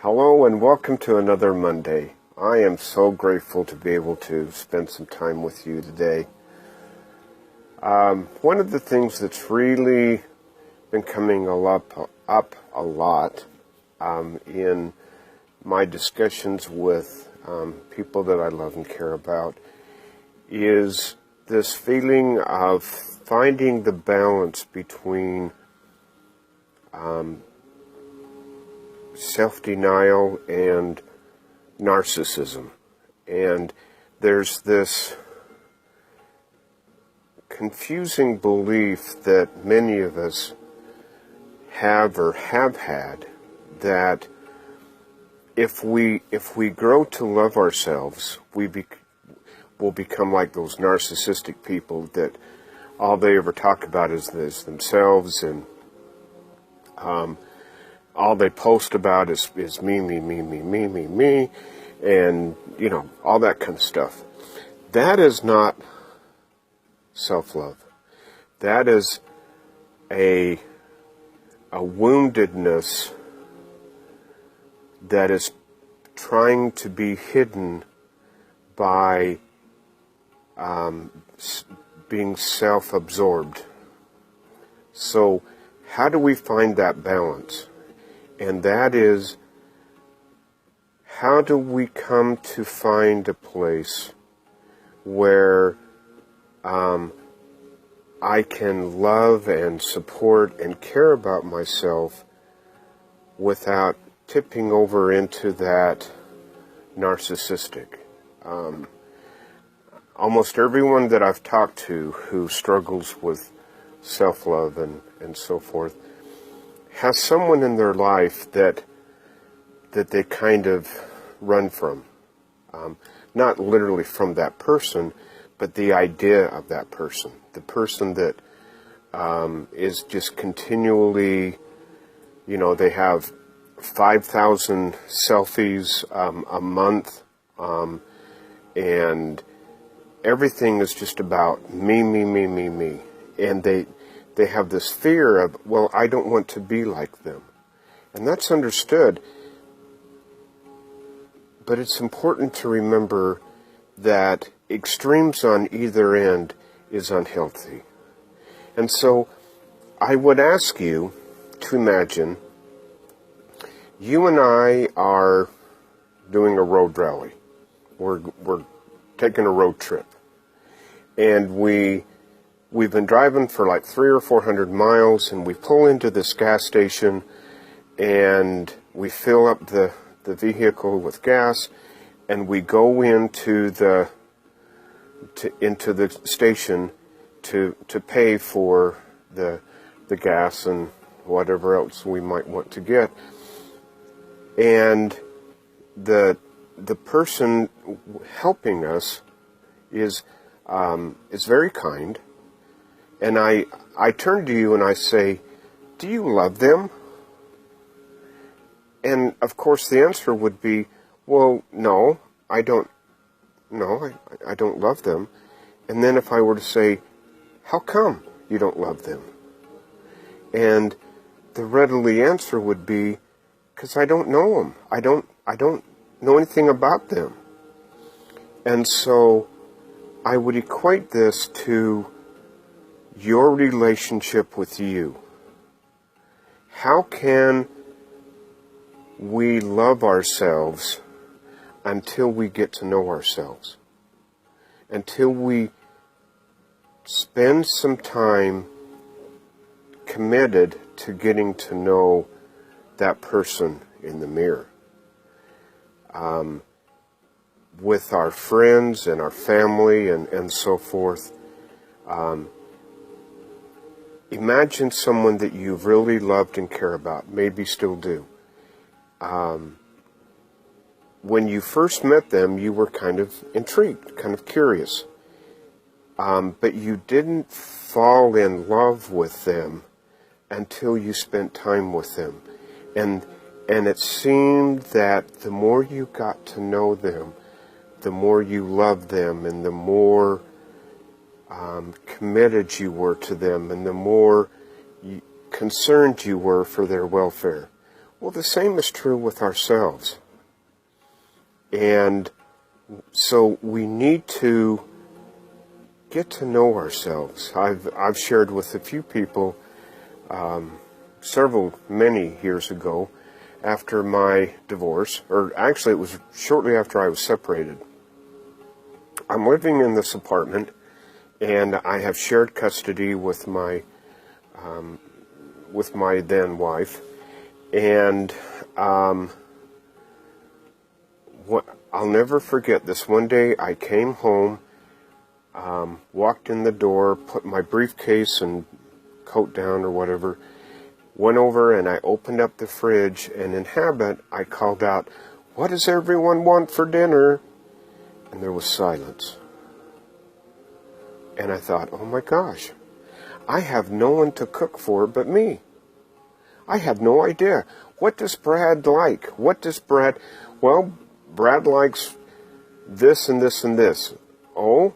Hello and welcome to another Monday. I am so grateful to be able to spend some time with you today. One of the things that's really been coming up a lot in my discussions with people that I love and care about is this feeling of finding the balance between self-denial and narcissism. And there's this confusing belief that many of us have or have had that if we grow to love ourselves, we'll become like those narcissistic people that all they ever talk about is themselves, and all they post about is me, and, all that kind of stuff. That is not self-love. That is a woundedness that is trying to be hidden by being self-absorbed. So how do we find that balance? And that is, how do we come to find a place where I can love and support and care about myself without tipping over into that narcissistic? Almost everyone that I've talked to who struggles with self-love and so forth has someone in their life that they kind of run from. Not literally from that person, but the idea of that person. The person that is just continually, they have 5,000 selfies a month, and everything is just about me. And they have this fear of, well, I don't want to be like them. And that's understood. But it's important to remember that extremes on either end is unhealthy. And so I would ask you to imagine you and I are doing a road rally. We're taking a road trip. And we've been driving for like 300 or 400 miles, and we pull into this gas station, and we fill up the vehicle with gas, and we go into the station to pay for the gas and whatever else we might want to get. And the person helping us is very kind. And I turn to you and I say, do you love them? And of course the answer would be, well, no, I don't. No, I don't love them. And then if I were to say, how come you don't love them? And the readily answer would be, because I don't know them. I don't know anything about them. And so I would equate this to your relationship with you. How can we love ourselves until we get to know ourselves? Until we spend some time committed to getting to know that person in the mirror. With our friends and our family and so forth. Imagine someone that you've really loved and care about, maybe still do. When you first met them, you were kind of intrigued, kind of curious. But you didn't fall in love with them until you spent time with them. And it seemed that the more you got to know them, the more you loved them, and the more committed you were to them, and the more concerned you were for their welfare. Well, the same is true with ourselves. And so we need to get to know ourselves. I've shared with a few people many years ago after my divorce, or actually it was shortly after I was separated. I'm living in this apartment, and I have shared custody with my then wife, and what I'll never forget this. One day I came home, walked in the door, put my briefcase and coat down or whatever, went over and I opened up the fridge, and in habit I called out, "What does everyone want for dinner?" And there was silence. And I thought, oh my gosh, I have no one to cook for but me. I have no idea. What does Brad like? Well, Brad likes this and this and this. Oh,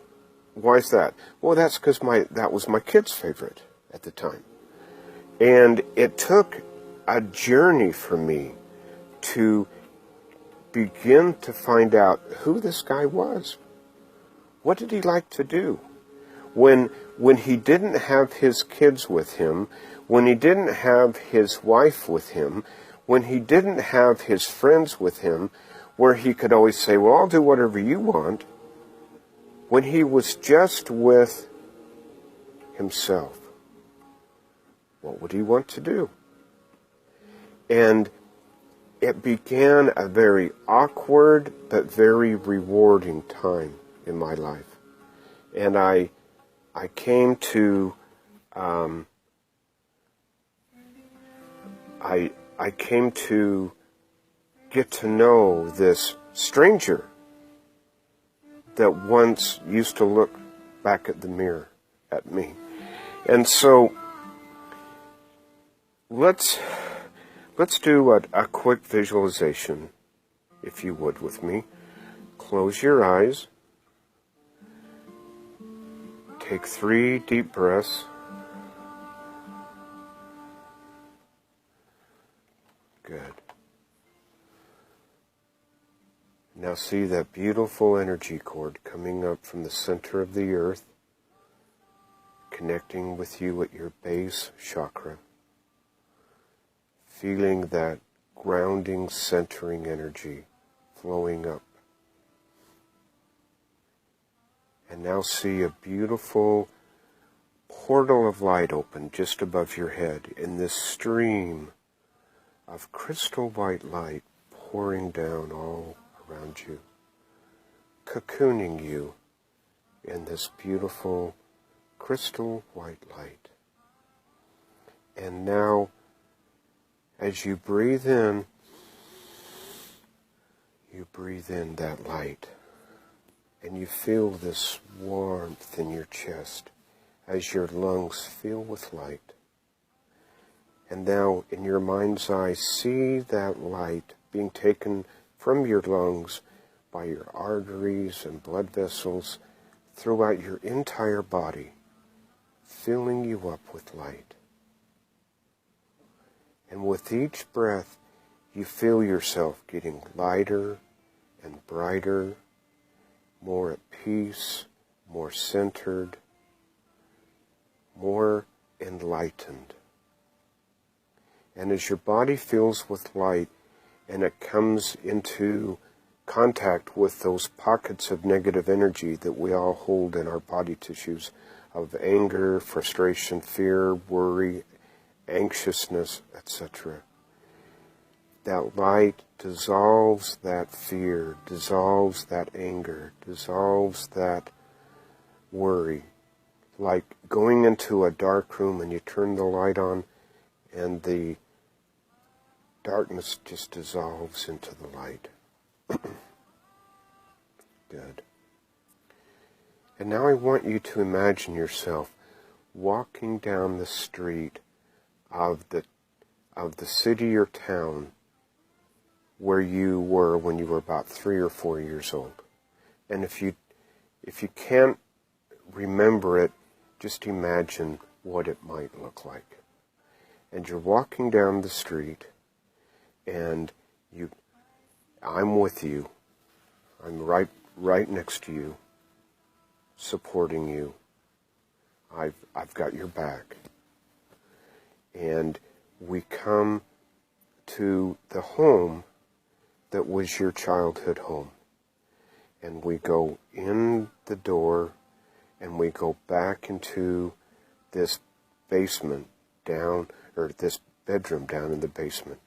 why is that? Well, that's because that was my kid's favorite at the time. And it took a journey for me to begin to find out who this guy was. What did he like to do? When he didn't have his kids with him, when he didn't have his wife with him, when he didn't have his friends with him, where he could always say, well, I'll do whatever you want, when he was just with himself, what would he want to do? And it began a very awkward but very rewarding time in my life. And I came to I came to get to know this stranger that once used to look back at the mirror at me. And so let's do a quick visualization, if you would, with me. Close your eyes. Take 3 deep breaths. Good. Now see that beautiful energy cord coming up from the center of the earth, connecting with you at your base chakra. Feeling that grounding, centering energy flowing up. And now see a beautiful portal of light open just above your head in this stream of crystal white light pouring down all around you, cocooning you in this beautiful crystal white light. And now, as you breathe in that light, and you feel this warmth in your chest as your lungs fill with light. And now, in your mind's eye, see that light being taken from your lungs by your arteries and blood vessels throughout your entire body, filling you up with light. And with each breath, you feel yourself getting lighter and brighter, more at peace, more centered, more enlightened. And as your body fills with light and it comes into contact with those pockets of negative energy that we all hold in our body tissues of anger, frustration, fear, worry, anxiousness, etc. That light dissolves that fear, dissolves that anger, dissolves that worry. Like going into a dark room and you turn the light on and the darkness just dissolves into the light. Good. And now I want you to imagine yourself walking down the street of the city or town where you were when you were about 3 or 4 years old. And if you can't remember it, just imagine what it might look like. And you're walking down the street, and I'm with you. I'm right next to you, supporting you. I've got your back. And we come to the home that was your childhood home. And we go in the door and we go back into this basement down, or this bedroom down in the basement.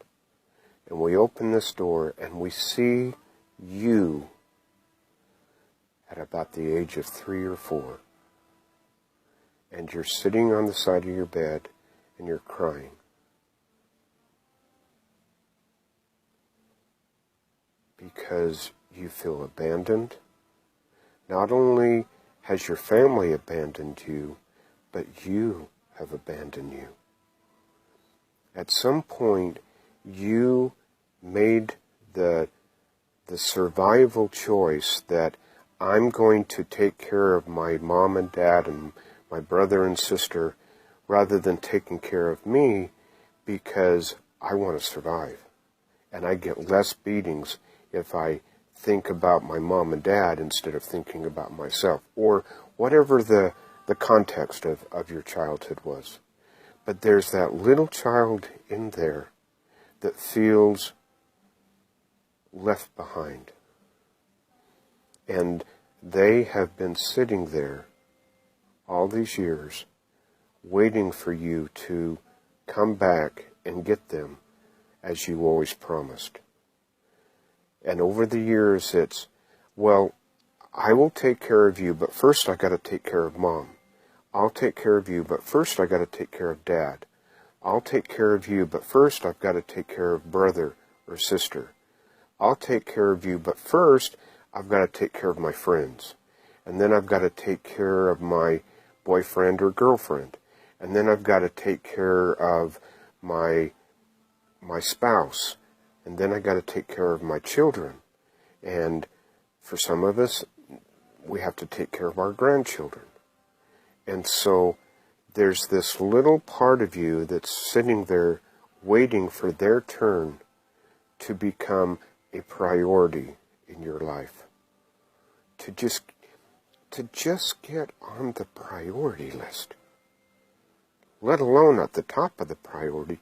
And we open this door and we see you at about the age of 3 or 4. And you're sitting on the side of your bed and you're crying. Because you feel abandoned. Not only has your family abandoned you, but you have abandoned you. At some point, you made the survival choice that I'm going to take care of my mom and dad and my brother and sister rather than taking care of me, because I want to survive. And I get less beatings if I think about my mom and dad instead of thinking about myself, or whatever the context of your childhood was. But there's that little child in there that feels left behind. And they have been sitting there all these years waiting for you to come back and get them as you always promised. And over the years it's, well, I will take care of you, but first I got to take care of mom. I'll take care of you, but first I got to take care of dad. I'll take care of you, but first I've got to take care of brother or sister. I'll take care of you, but first I've got to take care of my friends. And then I've got to take care of my boyfriend or girlfriend. And then I've got to take care of my spouse. And then I've got to take care of my children. And for some of us, we have to take care of our grandchildren. And so there's this little part of you that's sitting there waiting for their turn to become a priority in your life. To just get on the priority list. Let alone at the top of the priority,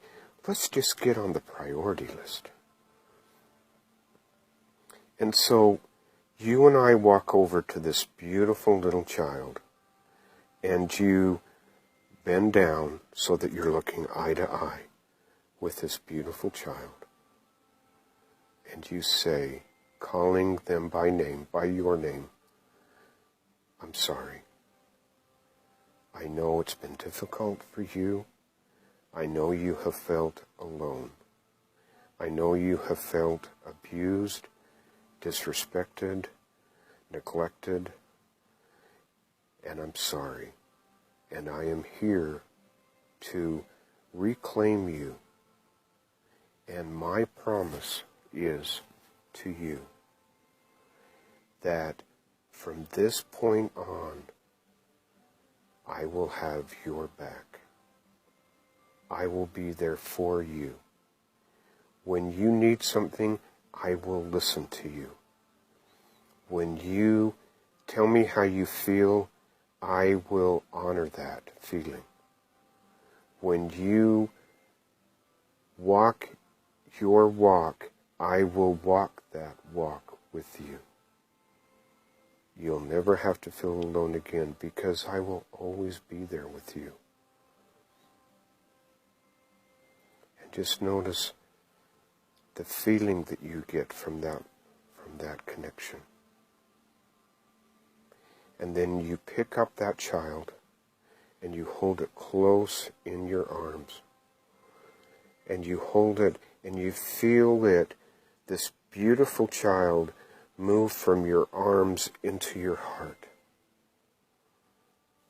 let's just get on the priority list. And so you and I walk over to this beautiful little child, and you bend down so that you're looking eye to eye with this beautiful child. And you say, calling them by name, by your name, I'm sorry. I know it's been difficult for you. I know you have felt alone. I know you have felt abused, disrespected, neglected, and I'm sorry. And I am here to reclaim you. And my promise is to you that from this point on, I will have your back. I will be there for you. When you need something, I will listen to you. When you tell me how you feel, I will honor that feeling. When you walk your walk, I will walk that walk with you. You'll never have to feel alone again, because I will always be there with you. And just notice the feeling that you get from that connection. And then you pick up that child and you hold it close in your arms. And you hold it and you feel it, this beautiful child, move from your arms into your heart.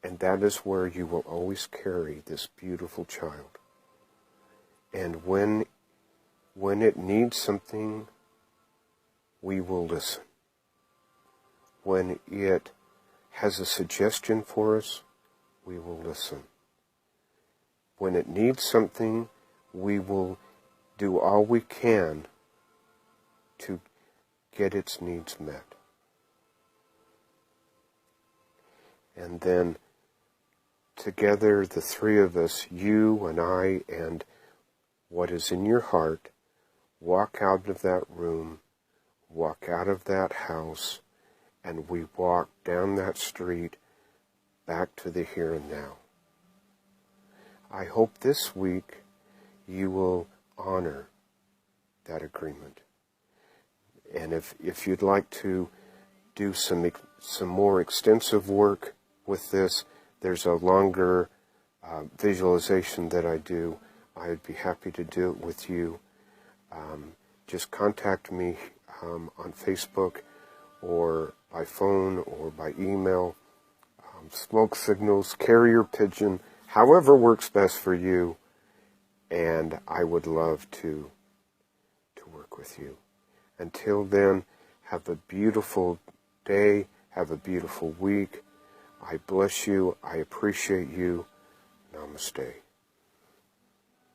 And that is where you will always carry this beautiful child. And when it needs something, we will listen. When it has a suggestion for us, we will listen. When it needs something, we will do all we can to get its needs met. And then together, the three of us, you and I and what is in your heart, walk out of that room, walk out of that house, and we walk down that street back to the here and now. I hope this week you will honor that agreement. And if you'd like to do some more extensive work with this, there's a longer visualization that I do. I'd be happy to do it with you. Just contact me on Facebook or by phone or by email. Smoke signals, carrier pigeon, however works best for you. And I would love to work with you. Until then, have a beautiful day. Have a beautiful week. I bless you. I appreciate you. Namaste.